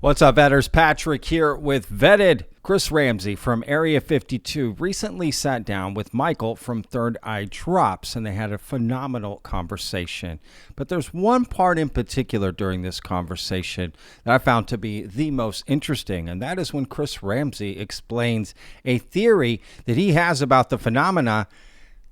What's up, vetters? Patrick here with Vetted. Chris Ramsay from Area 52 recently sat down with Michael from Third Eye Drops, and they had a phenomenal conversation. But there's one part in particular during this conversation that I found to be the most interesting, and that is when Chris Ramsay explains a theory that he has about the phenomena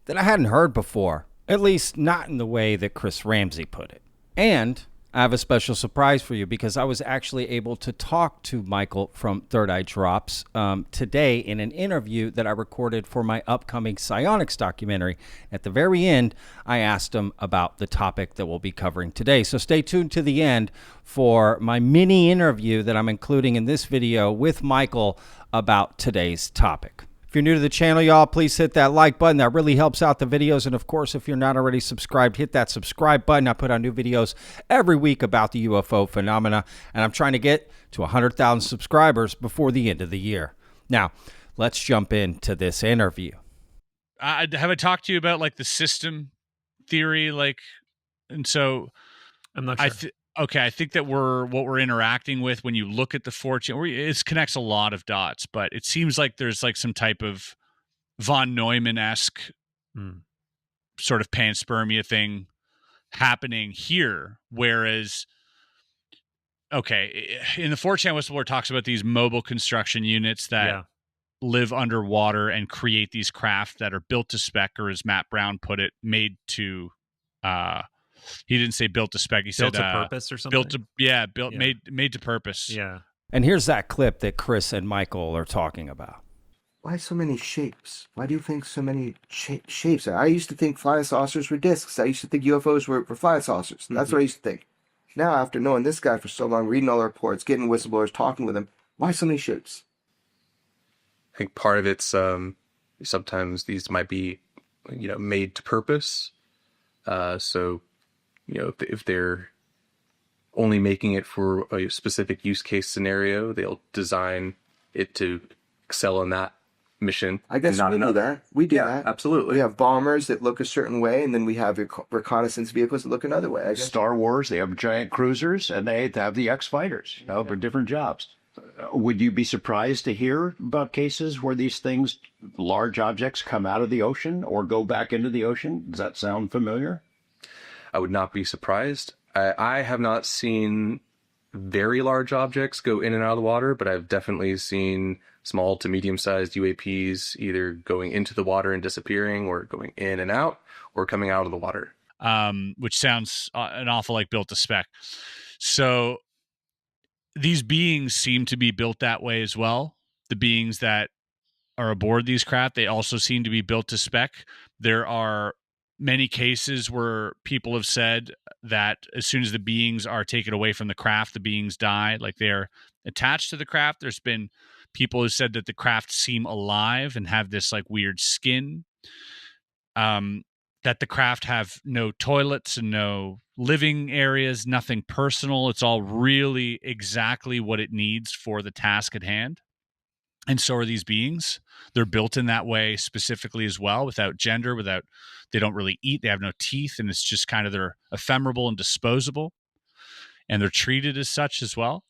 that I hadn't heard before, at least not in the way that Chris Ramsay put it. And I have a special surprise for you because I was actually able to talk to Michael from Third Eye Drops today in an interview that I recorded for my upcoming psionics documentary. At the very end, I asked him about the topic that we'll be covering today. So stay tuned to the end for my mini interview that I'm including in this video with Michael about today's topic. If you're new to the channel, y'all, please hit that like button. That really helps out the videos. And of course, if you're not already subscribed, hit that subscribe button. I put out new videos every week about the UFO phenomena, and I'm trying to get to 100,000 subscribers before the end of the year. Now, let's jump into this interview. Have I talked to you about like the system theory? And so I'm not sure. I think that what we're interacting with when you look at the fortune, it connects a lot of dots, but it seems like there's like some type of Vonoyman-esque sort of panspermia thing happening here. Whereas, in the 4chan whistleblower talks about these mobile construction units that live underwater and create these craft that are built to spec, or as Matt Brown put it, made to he didn't say built to spec. He built said to purpose or something. Made to purpose. Yeah. And here's that clip that Chris and Michael are talking about. Why so many shapes? Why do you think so many shapes? I used to think flying saucers were discs. I used to think UFOs were flying saucers. That's what I used to think. Now, after knowing this guy for so long, reading all the reports, getting whistleblowers, talking with him, why so many shapes? I think part of it's sometimes these might be, made to purpose. So, if they're only making it for a specific use case scenario, they'll design it to excel in that mission. I guess we do that. We do that. Absolutely. We have bombers that look a certain way, and then we have reconnaissance vehicles that look another way. I guess. Star Wars, they have giant cruisers, and they have the X-fighters, for different jobs. Would you be surprised to hear about cases where these things, large objects, come out of the ocean or go back into the ocean? Does that sound familiar? I would not be surprised. I have not seen very large objects go in and out of the water, but I've definitely seen small to medium-sized UAPs either going into the water and disappearing, or going in and out, or coming out of the water. Which sounds an awful like built to spec. So these beings seem to be built that way as well. The beings that are aboard these craft, they also seem to be built to spec. There are many cases where people have said that as soon as the beings are taken away from the craft, the beings die, like they're attached to the craft. There's been people who said that the craft seem alive and have this like weird skin, that the craft have no toilets and no living areas, nothing personal. It's all really exactly what it needs for the task at hand. And so are these beings. They're built in that way specifically as well, without gender, they don't really eat, they have no teeth, and it's just kind of they're ephemeral and disposable. And they're treated as such as well.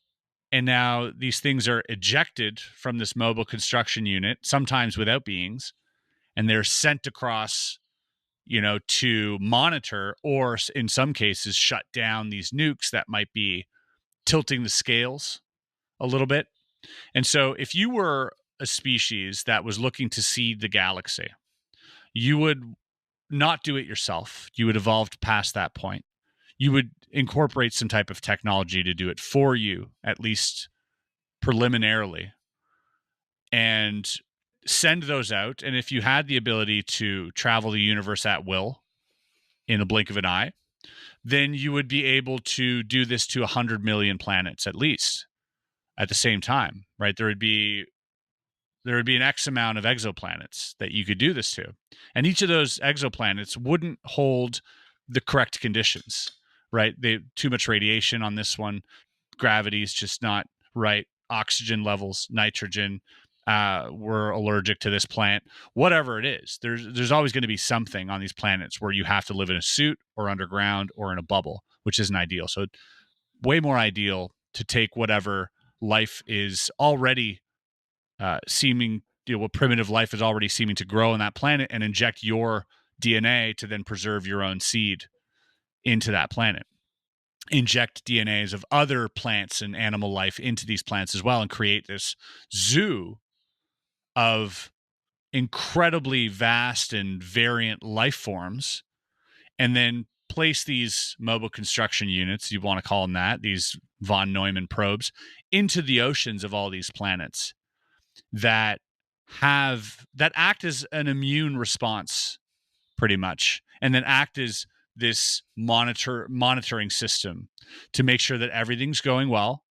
And now these things are ejected from this mobile construction unit, sometimes without beings, and they're sent across, to monitor, or in some cases shut down these nukes that might be tilting the scales a little bit. And so if you were a species that was looking to seed the galaxy, you would not do it yourself. You would evolve past that point. You would incorporate some type of technology to do it for you, at least preliminarily, and send those out. And if you had the ability to travel the universe at will in a blink of an eye, then you would be able to do this to 100 million planets at least at the same time, right? There would be an X amount of exoplanets that you could do this to. And each of those exoplanets wouldn't hold the correct conditions, right? Too much radiation on this one. Gravity is just not right. Oxygen levels, nitrogen, we're allergic to this plant. Whatever it is, there's always going to be something on these planets where you have to live in a suit or underground or in a bubble, which isn't ideal. So way more ideal to take whatever life is already what primitive life is already seeming to grow on that planet, and inject your DNA to then preserve your own seed into that planet. Inject DNAs of other plants and animal life into these plants as well, and create this zoo of incredibly vast and variant life forms, and then place these mobile construction units, you want to call them that, these von Neumann probes, into the oceans of all these planets that act as an immune response, pretty much, and then act as this monitoring system to make sure that everything's going well.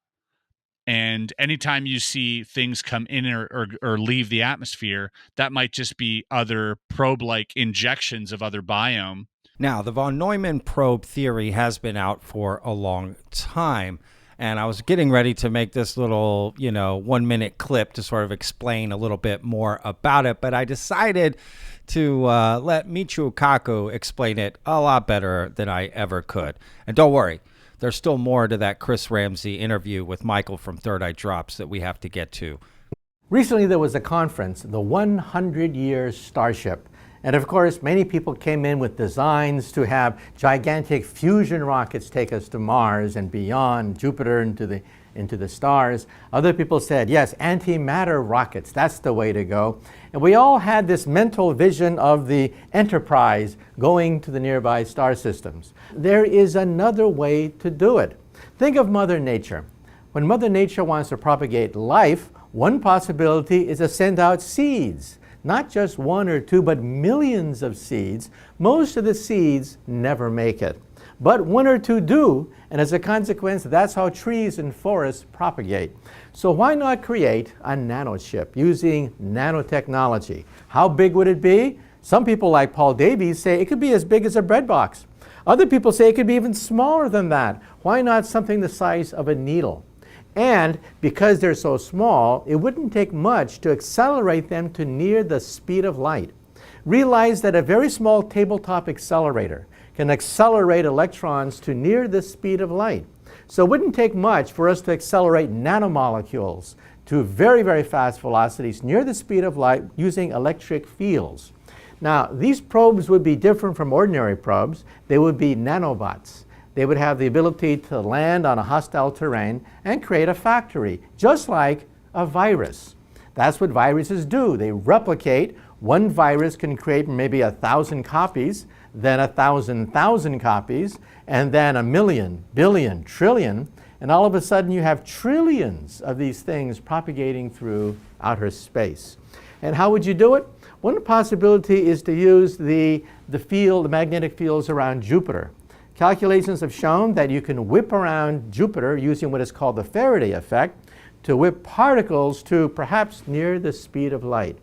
And anytime you see things come in or leave the atmosphere, that might just be other probe-like injections of other biome. Now, the von Neumann probe theory has been out for a long time. And I was getting ready to make this little, 1 minute clip to sort of explain a little bit more about it. But I decided to let Michio Kaku explain it a lot better than I ever could. And don't worry, there's still more to that Chris Ramsay interview with Michael from Third Eye Drops that we have to get to. Recently there was a conference, the 100-year Starship. And of course, many people came in with designs to have gigantic fusion rockets take us to Mars and beyond, Jupiter, into the stars. Other people said, yes, antimatter rockets, that's the way to go. And we all had this mental vision of the Enterprise going to the nearby star systems. There is another way to do it. Think of Mother Nature. When Mother Nature wants to propagate life, one possibility is to send out seeds. Not just one or two, but millions of seeds. Most of the seeds never make it. But one or two do, and as a consequence, that's how trees and forests propagate. So why not create a nanoship using nanotechnology? How big would it be? Some people like Paul Davies say it could be as big as a bread box. Other people say it could be even smaller than that. Why not something the size of a needle? And because they're so small, it wouldn't take much to accelerate them to near the speed of light. Realize that a very small tabletop accelerator can accelerate electrons to near the speed of light. So it wouldn't take much for us to accelerate nanomolecules to very, very fast velocities near the speed of light using electric fields. Now, these probes would be different from ordinary probes. They would be nanobots. They would have the ability to land on a hostile terrain and create a factory, just like a virus. That's what viruses do. They replicate. One virus can create maybe 1,000 copies, then 1,000,000 copies, and then 1,000,000, billion, trillion, and all of a sudden you have trillions of these things propagating through outer space. And how would you do it? One possibility is to use the magnetic fields around Jupiter. Calculations have shown that you can whip around Jupiter using what is called the Faraday effect to whip particles to perhaps near the speed of light.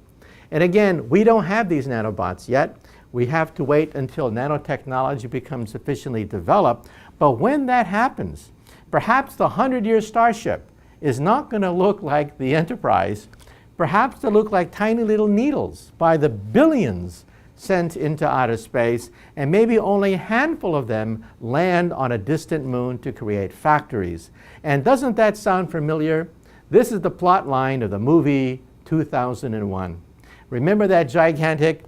And again, we don't have these nanobots yet. We have to wait until nanotechnology becomes sufficiently developed. But when that happens, perhaps the 100-year Starship is not going to look like the Enterprise. Perhaps they'll look like tiny little needles by the billions sent into outer space, and maybe only a handful of them land on a distant moon to create factories. And doesn't that sound familiar? This is the plot line of the movie 2001. Remember that gigantic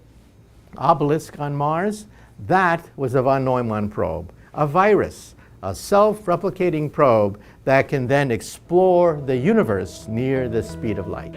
obelisk on Mars? That was a von Neumann probe, a virus, a self-replicating probe that can then explore the universe near the speed of light.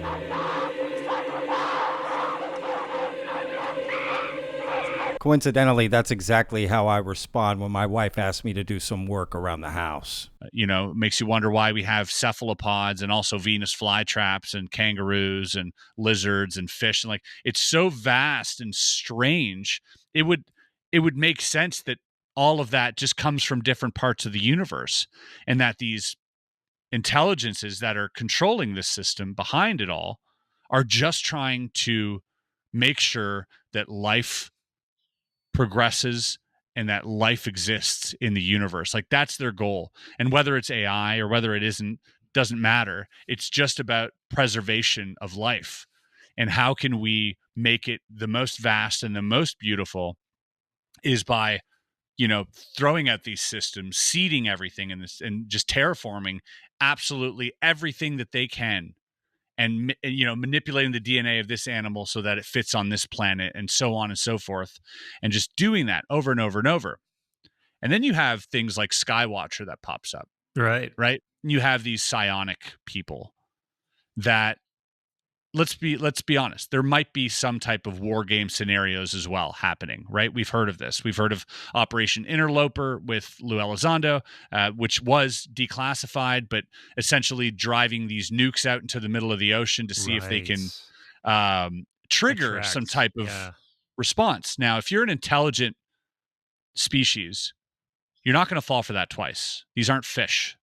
Coincidentally, that's exactly how I respond when my wife asks me to do some work around the house. Makes you wonder why we have cephalopods and also Venus flytraps and kangaroos and lizards and fish. And it's so vast and strange. It would make sense that all of that just comes from different parts of the universe, and that these intelligences that are controlling this system behind it all are just trying to make sure that life progresses and that life exists in the universe. That's their goal. And whether it's AI or whether it isn't, doesn't matter. It's just about preservation of life. And how can we make it the most vast and the most beautiful is by, throwing at these systems, seeding everything in this, and just terraforming absolutely everything that they can, and manipulating the DNA of this animal so that it fits on this planet, and so on and so forth, and just doing that over and over and over. And then you have things like Skywatcher that pops up, Right. right? You have these psionic people that, let's be honest, there might be some type of war game scenarios as well happening, right? We've heard of this. We've heard of Operation Interloper with Lou Elizondo, which was declassified, but essentially driving these nukes out into the middle of the ocean to see if they can trigger some type of response. Now, if you're an intelligent species, you're not going to fall for that twice. These aren't fish,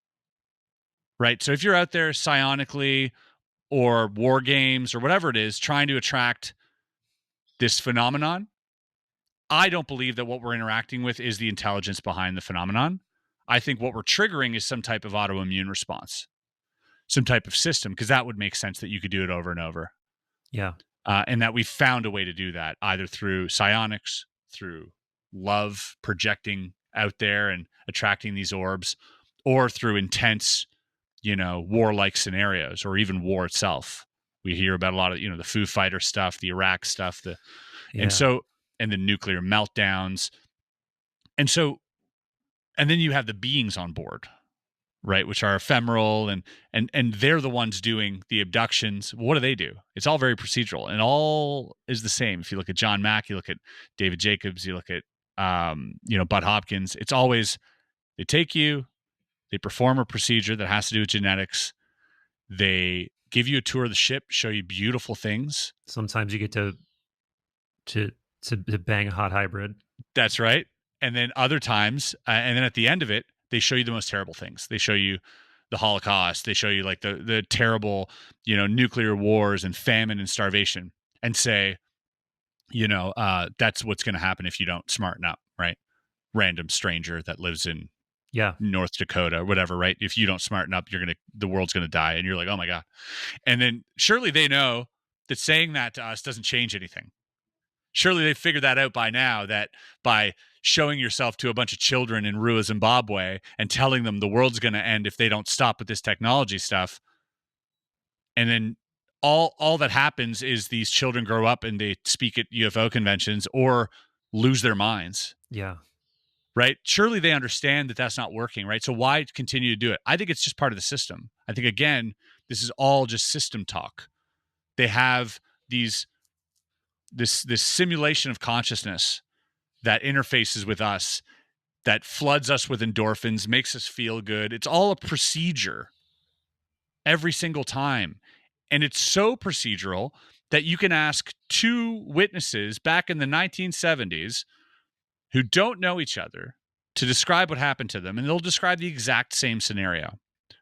right? So if you're out there psionically or war games or whatever it is, trying to attract this phenomenon, I don't believe that what we're interacting with is the intelligence behind the phenomenon. I think what we're triggering is some type of autoimmune response, some type of system, because that would make sense that you could do it over and over. Yeah. And that we found a way to do that, either through psionics, through love projecting out there and attracting these orbs, or through intense, warlike scenarios, or even war itself. We hear about a lot of, the Foo Fighter stuff, the Iraq stuff, and the nuclear meltdowns. And then you have the beings on board, right, which are ephemeral, and they're the ones doing the abductions. What do? It's all very procedural, and all is the same. If you look at John Mack, you look at David Jacobs, you look at Bud Hopkins, it's always, they take you, they perform a procedure that has to do with genetics. They give you a tour of the ship, show you beautiful things. Sometimes you get to bang a hot hybrid. That's right. And then other times, and then at the end of it, they show you the most terrible things. They show you the Holocaust. They show you like the terrible, nuclear wars and famine and starvation, and say, that's what's going to happen if you don't smarten up, right? Random stranger that lives in North Dakota or whatever, right? If you don't smarten up, the world's going to die. And you're like, oh my God. And then surely they know that saying that to us doesn't change anything. Surely they figured that out by now, that by showing yourself to a bunch of children in Rua, Zimbabwe, and telling them the world's going to end if they don't stop with this technology stuff. And then all that happens is these children grow up and they speak at UFO conventions or lose their minds. Yeah. Right? Surely they understand that that's not working, right? So why continue to do it? I think it's just part of the system. I think, again, this is all just system talk. They have this simulation of consciousness that interfaces with us, that floods us with endorphins, makes us feel good. It's all a procedure every single time. And it's so procedural that you can ask two witnesses back in the 1970s who don't know each other to describe what happened to them, and they'll describe the exact same scenario,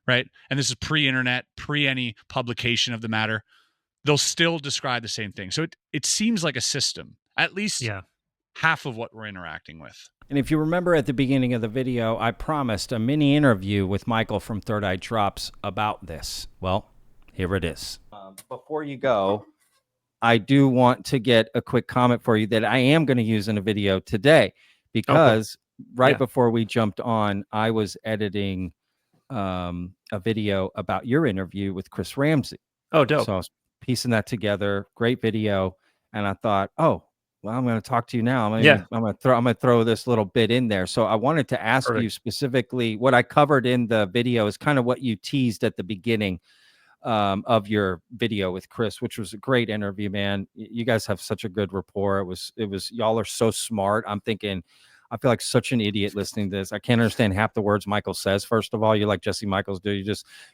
right? And this is pre-internet, pre any publication of the matter. They'll still describe the same thing. So it seems like a system, at least half of what we're interacting with. And if you remember at the beginning of the video, I promised a mini interview with Michael from Third Eye Drops about this. Well, here it is. Before you go, I do want to get a quick comment for you that I am going to use in a video today, because before we jumped on, I was editing a video about your interview with Chris Ramsay. Oh, dope. So I was piecing that together. Great video. And I thought, well, I'm going to talk to you now. I'm going to throw this little bit in there. So I wanted to ask you specifically, what I covered in the video is kind of what you teased at the beginning of your video with Chris, which was a great interview, man. You guys have such a good rapport. It was y'all are so smart. I'm thinking, I feel like such an idiot listening to this. I can't understand half the words Michael says. First of all, you're like Jesse Michaels, dude.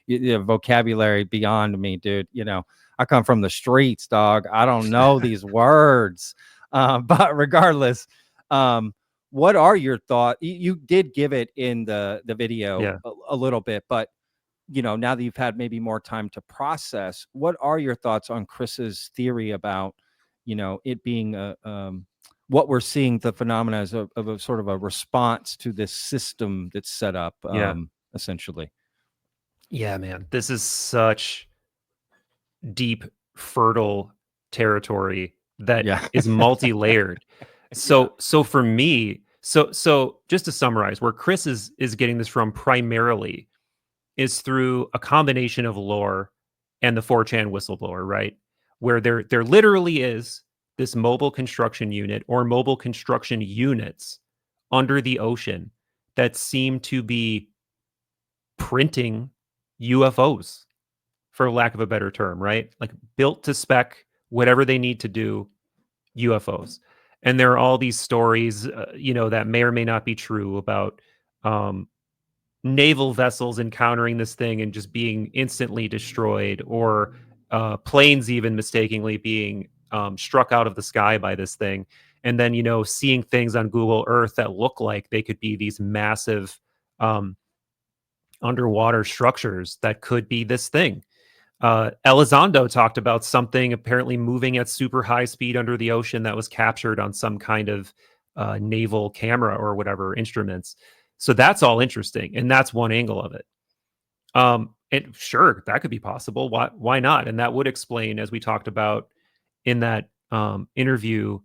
You have vocabulary beyond me, dude. I come from the streets, dog. I don't know these words. But regardless, what are your thoughts? You did give it in the video a little bit, but now that you've had maybe more time to process, what are your thoughts on Chris's theory about, it being what we're seeing, the phenomena as of a sort of a response to this system that's set up, essentially? Yeah, man, this is such deep, fertile territory that is multi-layered. So for me, so just to summarize, where Chris is getting this from primarily is through a combination of lore and the 4chan whistleblower, right? Where there literally is this mobile construction unit or mobile construction units under the ocean that seem to be printing UFOs, for lack of a better term, right? Like built to spec, whatever they need to do, UFOs. And there are all these stories, that may or may not be true about naval vessels encountering this thing and just being instantly destroyed, or planes even mistakenly being struck out of the sky by this thing. And then, seeing things on Google Earth that look like they could be these massive underwater structures that could be this thing. Elizondo talked about something apparently moving at super high speed under the ocean that was captured on some kind of naval camera or whatever instruments. So that's all interesting, and that's one angle of it. And sure, that could be possible. Why not? And that would explain, as we talked about in that interview,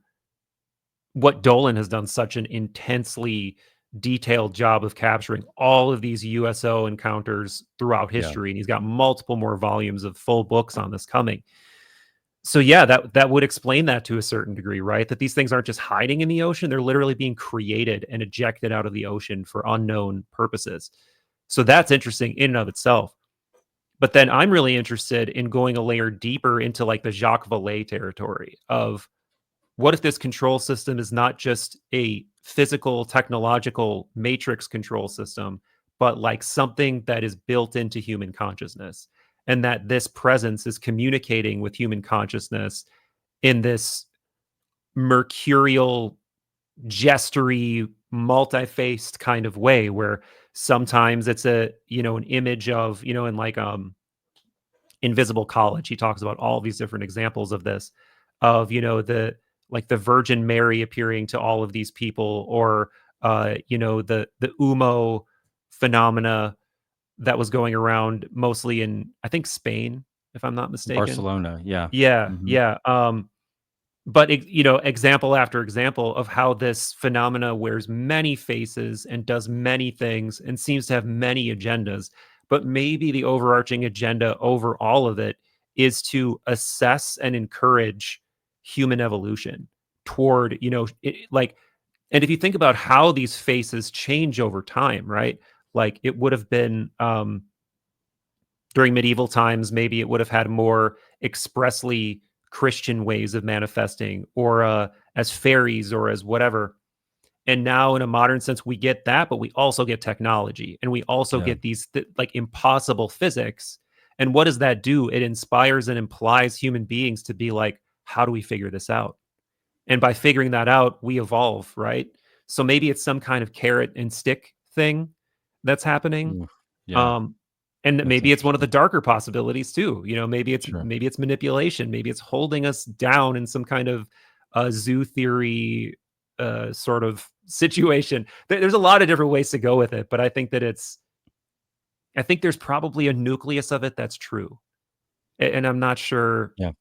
what Dolan has done such an intensely detailed job of capturing all of these USO encounters throughout history. And he's got multiple more volumes of full books on this coming. So yeah, that would explain that to a certain degree, right? That these things aren't just hiding in the ocean. They're literally being created and ejected out of the ocean for unknown purposes. So that's interesting in and of itself. But then I'm really interested in going a layer deeper into like the Jacques Vallée territory of, what if this control system is not just a physical, technological matrix control system, but like something that is built into human consciousness, and that this presence is communicating with human consciousness in this mercurial, gestury, multi-faced kind of way, where sometimes it's an image of, in like Invisible College, he talks about all these different examples of this, of the Virgin Mary appearing to all of these people, or the UMO phenomena that was going around mostly in, I think, Spain, if I'm not mistaken. Barcelona, yeah. Yeah, Mhm. yeah. But example after example of how this phenomena wears many faces and does many things and seems to have many agendas. But maybe the overarching agenda over all of it is to assess and encourage human evolution toward, and if you think about how these faces change over time, right? Like it would have been during medieval times, maybe it would have had more expressly Christian ways of manifesting, or as fairies or as whatever. And now in a modern sense, we get that, but we also get technology, and we also get these like impossible physics. And what does that do? It inspires and implies human beings to be like, how do we figure this out? And by figuring that out, we evolve, right? So maybe it's some kind of carrot and stick thing that's happening. Ooh, yeah. And That's maybe it's one of the interesting. darker possibilities too. Maybe it's Sure. manipulation. Maybe it's holding us down in some kind of zoo theory sort of situation. There's a lot of different ways to go with it, but I think there's probably a nucleus of it that's true, and I'm not sure Yeah.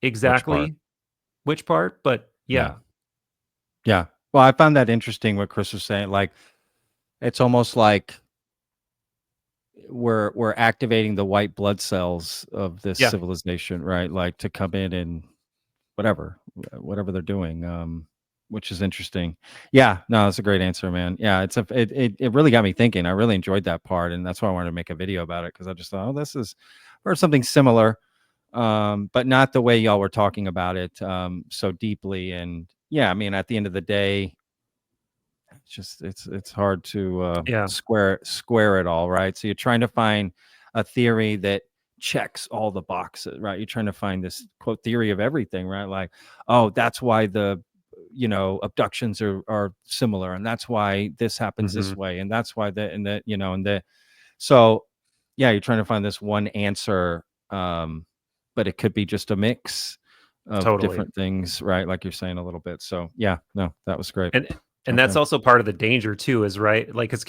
exactly which part, but yeah. Yeah. Well, I found that interesting what Chris was saying. Like, it's almost like we're activating the white blood cells of this Yeah. civilization, right? Like to come in and whatever they're doing, which is interesting. Yeah, no, that's a great answer, man. Yeah, it really got me thinking. I really enjoyed that part, and that's why I wanted to make a video about it, because I just thought, oh, this is or something similar, but not the way y'all were talking about it so deeply. And yeah, I mean, at the end of the day, it's hard to Yeah. square it all, right? So you're trying to find a theory that checks all the boxes, right? You're trying to find this quote theory of everything, right? Like, oh, that's why the abductions are similar, and that's why this happens this way, and that's why that, and that, and that. So yeah, you're trying to find this one answer, but it could be just a mix of Totally. different things, right? Like you're saying a little bit. So yeah, no, that was great. And that's also part of the danger too, is right, like, because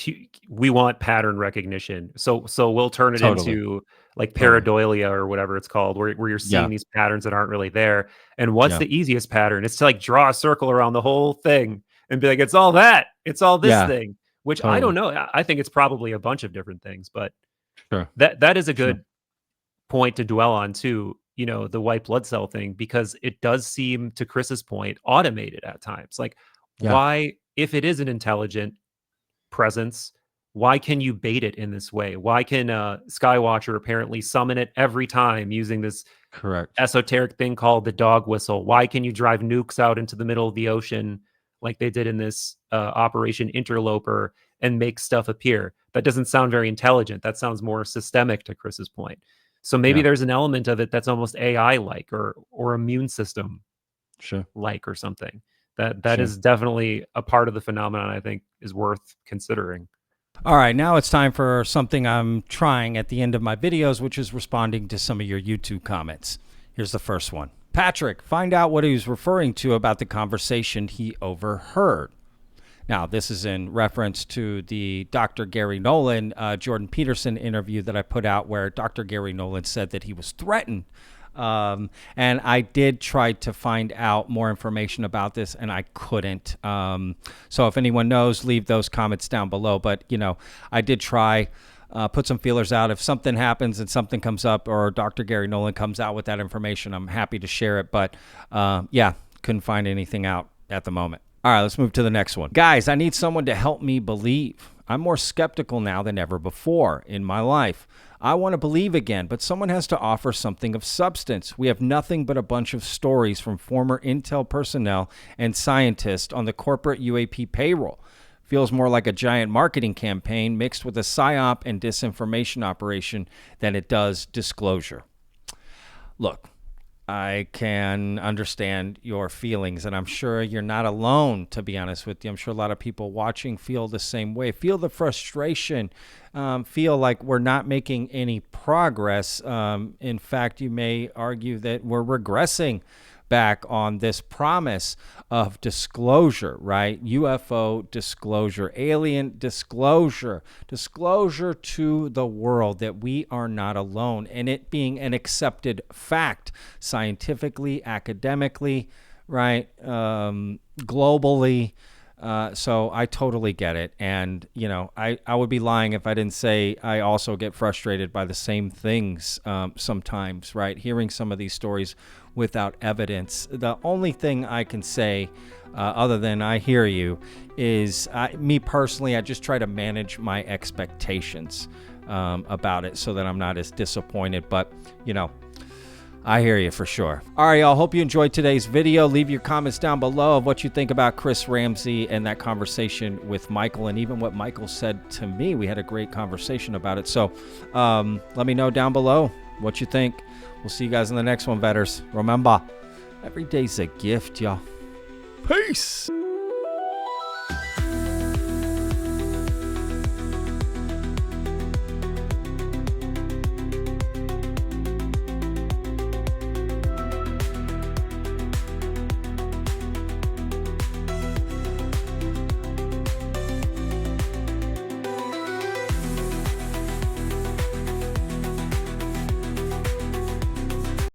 we want pattern recognition, so we'll turn it Totally. into like Totally. pareidolia or whatever it's called, where you're seeing Yeah. these patterns that aren't really there. And what's Yeah. the easiest pattern? It's to like draw a circle around the whole thing and be like, it's all that, it's all this Yeah, thing, which I totally. don't know. I think it's probably a bunch of different things, but Sure. That is a good point to dwell on too, the white blood cell thing, because it does seem, to Chris's point, automated at times. Like, Yeah. why, if it is an intelligent presence, why can you bait it in this way? Why can Skywatcher apparently summon it every time using this Correct. esoteric thing called the dog whistle? Why can you drive nukes out into the middle of the ocean like they did in this Operation Interloper and make stuff appear? That doesn't sound very intelligent. That sounds more systemic, to Chris's point. So maybe there's an element of it that's almost AI-like or immune system like or something. That is definitely a part of the phenomenon I think is worth considering. All right, now it's time for something I'm trying at the end of my videos, which is responding to some of your YouTube comments. Here's the first one. Patrick, find out what he was referring to about the conversation he overheard. Now, this is in reference to the Dr. Gary Nolan, Jordan Peterson interview that I put out, where Dr. Gary Nolan said that he was threatened. And I did try to find out more information about this, and I couldn't. So if anyone knows, leave those comments down below. But, I did try, put some feelers out. If something happens and something comes up, or Dr. Gary Nolan comes out with that information, I'm happy to share it. But, couldn't find anything out at the moment. All right, let's move to the next one. Guys, I need someone to help me believe. I'm more skeptical now than ever before in my life. I want to believe again, but someone has to offer something of substance. We have nothing but a bunch of stories from former Intel personnel and scientists on the corporate UAP payroll. Feels more like a giant marketing campaign mixed with a psyop and disinformation operation than it does disclosure. Look, I can understand your feelings, and I'm sure you're not alone, to be honest with you. I'm sure a lot of people watching feel the same way, feel the frustration, feel like we're not making any progress. In fact, you may argue that we're regressing back on this promise of disclosure, right? UFO disclosure, alien disclosure, disclosure to the world that we are not alone, and it being an accepted fact scientifically, academically, right? Globally. So I totally get it. And, I would be lying if I didn't say I also get frustrated by the same things sometimes, right? Hearing some of these stories without evidence. The only thing I can say, other than I hear you, is me personally, I just try to manage my expectations about it so that I'm not as disappointed. But, I hear you for sure. All right, y'all. Hope you enjoyed today's video. Leave your comments down below of what you think about Chris Ramsay and that conversation with Michael, and even what Michael said to me. We had a great conversation about it. So let me know down below what you think. We'll see you guys in the next one, vetters. Remember, every day's a gift, y'all. Peace.